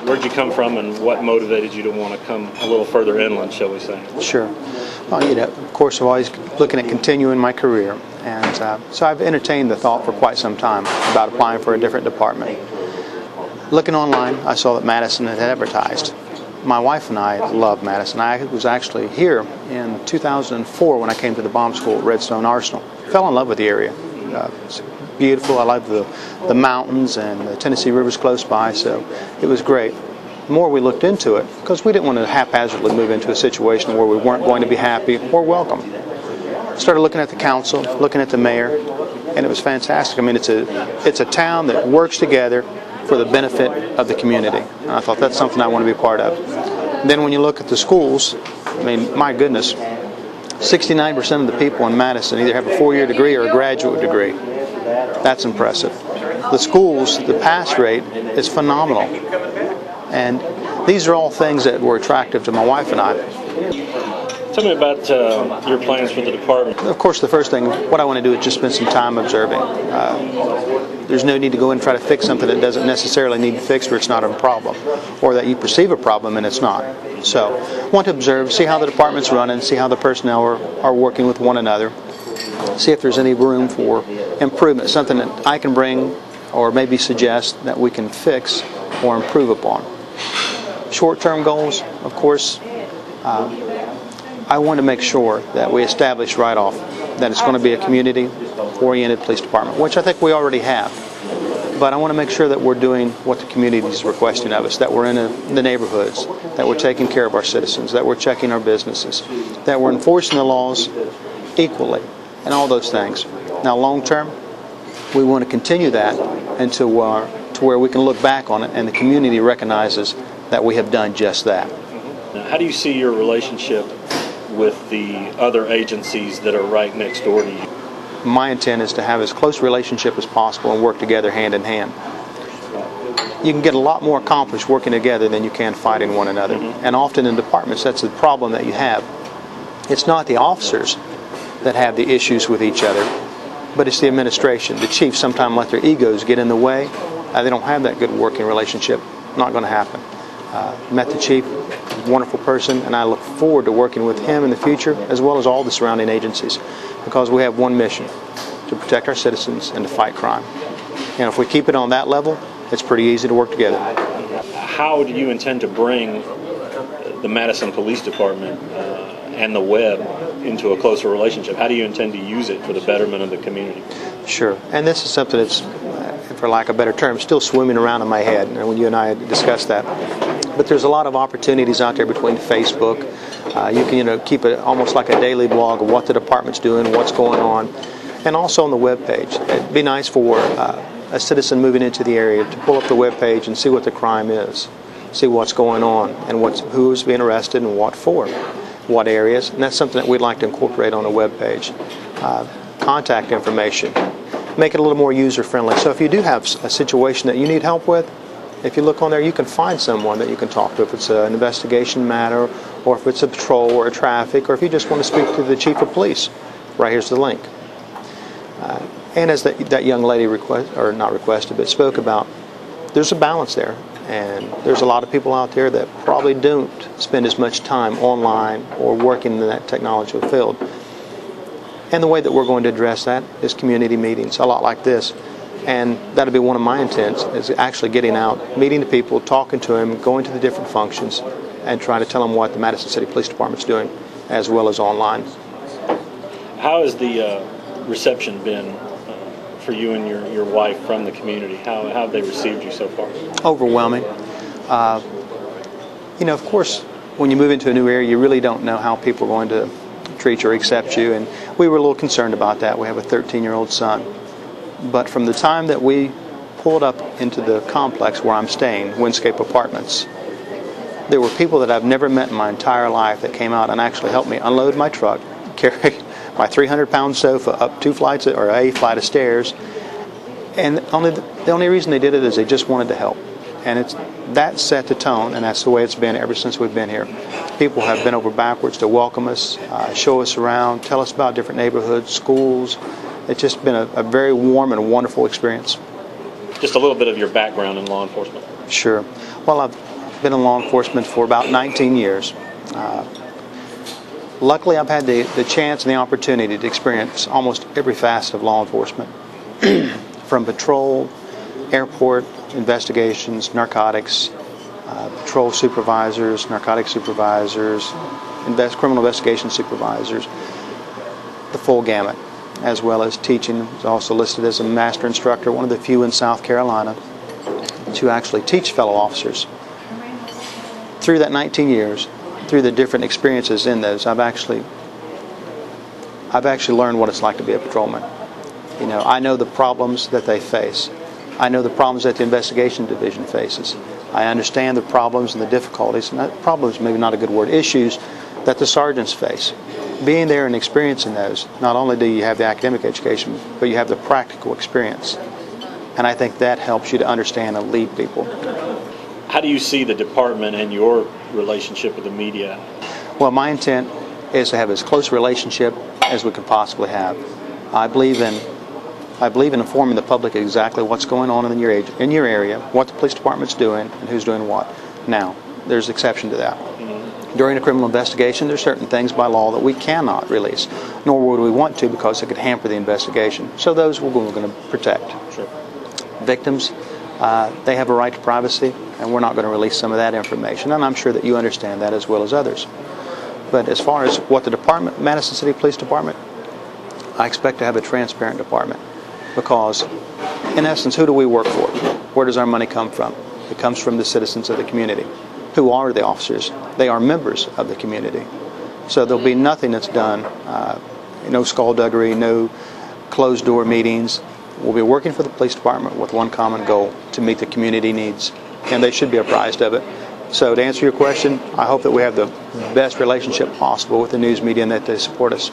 Where'd you come from, and what motivated you to want to come a little further inland, shall we say? Sure. Well, of course, I'm always looking at continuing my career, and so I've entertained the thought for quite some time about applying for a different department. Looking online, I saw that Madison had advertised. My wife and I love Madison. I was actually here in 2004 when I came to the bomb school at Redstone Arsenal. Fell in love with the area. It's beautiful. I love the mountains, and the Tennessee River's close by, so it was great. The more we looked into it, because we didn't want to haphazardly move into a situation where we weren't going to be happy or welcome. Started looking at the council, looking at the mayor, and it was fantastic. I mean, it's a town that works together for the benefit of the community. And I thought that's something I want to be a part of. Then when you look at the schools, I mean, my goodness, 69% of the people in Madison either have a 4-year degree or a graduate degree. That's impressive. The schools, the pass rate is phenomenal. And these are all things that were attractive to my wife and I. Tell me about your plans for the department. Of course, the first thing, what I want to do is just spend some time observing. There's no need to go in and try to fix something that doesn't necessarily need fixed, or it's not a problem, or that you perceive a problem and it's not. So, want to observe, see how the department's running, see how the personnel are working with one another, see if there's any room for improvement, something that I can bring or maybe suggest that we can fix or improve upon. Short-term goals, of course, I want to make sure that we establish right off that it's going to be a community-oriented police department, which I think we already have. But I want to make sure that we're doing what the community is requesting of us, that we're in the neighborhoods, that we're taking care of our citizens, that we're checking our businesses, that we're enforcing the laws equally, and all those things. Now, long-term, we want to continue that until to where we can look back on it and the community recognizes that we have done just that. How do you see your relationship with the other agencies that are right next door to you? My intent is to have as close a relationship as possible and work together hand in hand. You can get a lot more accomplished working together than you can fighting one another. And often in departments, that's the problem that you have. It's not the officers that have the issues with each other, but it's the administration. The chiefs sometimes let their egos get in the way. They don't have that good working relationship. Not going to happen. Met the chief, wonderful person, and I look forward to working with him in the future, as well as all the surrounding agencies, because we have one mission: to protect our citizens and to fight crime. And if we keep it on that level, it's pretty easy to work together. How do you intend to bring the Madison Police Department and the web into a closer relationship? How do you intend to use it for the betterment of the community? Sure. And this is something that's, for lack of a better term, still swimming around in my head when you and I discussed that. But there's a lot of opportunities out there between Facebook. You can keep it almost like a daily blog of what the department's doing, what's going on, and also on the web page. It'd be nice for a citizen moving into the area to pull up the web page and see what the crime is, see what's going on, and who's being arrested and what for, what areas. And that's something that we'd like to incorporate on the web page. Contact information. Make it a little more user-friendly. So if you do have a situation that you need help with, if you look on there, you can find someone that you can talk to if it's an investigation matter, or if it's a patrol or a traffic, or if you just want to speak to the chief of police. Right here's the link. And as that young lady spoke about, there's a balance there. And there's a lot of people out there that probably don't spend as much time online or working in that technological field. And the way that we're going to address that is community meetings, a lot like this. And that'll be one of my intents, is actually getting out, meeting the people, talking to them, going to the different functions, and trying to tell them what the Madison City Police Department's doing, as well as online. How has the reception been for you and your wife from the community? How have they received you so far? Overwhelming. Of course, when you move into a new area, you really don't know how people are going to treat you or accept you, and we were a little concerned about that. We have a 13-year-old son. But from the time that we pulled up into the complex where I'm staying, Windscape Apartments, there were people that I've never met in my entire life that came out and actually helped me unload my truck, carry my 300-pound sofa up a flight of stairs, and the only reason they did it is they just wanted to help. And that set the tone, and that's the way it's been ever since we've been here. People have been over backwards to welcome us, show us around, tell us about different neighborhoods, schools. It's just been a very warm and wonderful experience. Just a little bit of your background in law enforcement. Sure. Well, been in law enforcement for about 19 years. Luckily, I've had the chance and the opportunity to experience almost every facet of law enforcement, from patrol, airport investigations, narcotics, patrol supervisors, narcotic supervisors, criminal investigation supervisors, the full gamut, as well as teaching. I was also listed as a master instructor, one of the few in South Carolina to actually teach fellow officers. Through that 19 years, through the different experiences in those, I've actually learned what it's like to be a patrolman. You know, I know the problems that they face. I know the problems that the investigation division faces. I understand the problems and the difficulties, and problems maybe not a good word, issues that the sergeants face. Being there and experiencing those, not only do you have the academic education, but you have the practical experience. And I think that helps you to understand and lead people. How do you see the department and your relationship with the media? Well, my intent is to have as close a relationship as we can possibly have. I believe in informing the public exactly what's going on in your area, what the police department's doing, and who's doing what. Now, there's exception to that. During a criminal investigation, there's certain things by law that we cannot release, nor would we want to, because it could hamper the investigation. So those we're going to protect. Sure. Victims, they have a right to privacy, and we're not going to release some of that information, and I'm sure that you understand that as well as others. But as far as what the department, Madison City Police Department, I expect to have a transparent department, because in essence, who do we work for? Where does our money come from? It comes from the citizens of the community. Who are the officers? They are members of the community. So there'll be nothing that's done, no skullduggery, no closed door meetings. We'll be working for the police department with one common goal: to meet the community needs, and they should be apprised of it. So to answer your question, I hope that we have the best relationship possible with the news media and that they support us.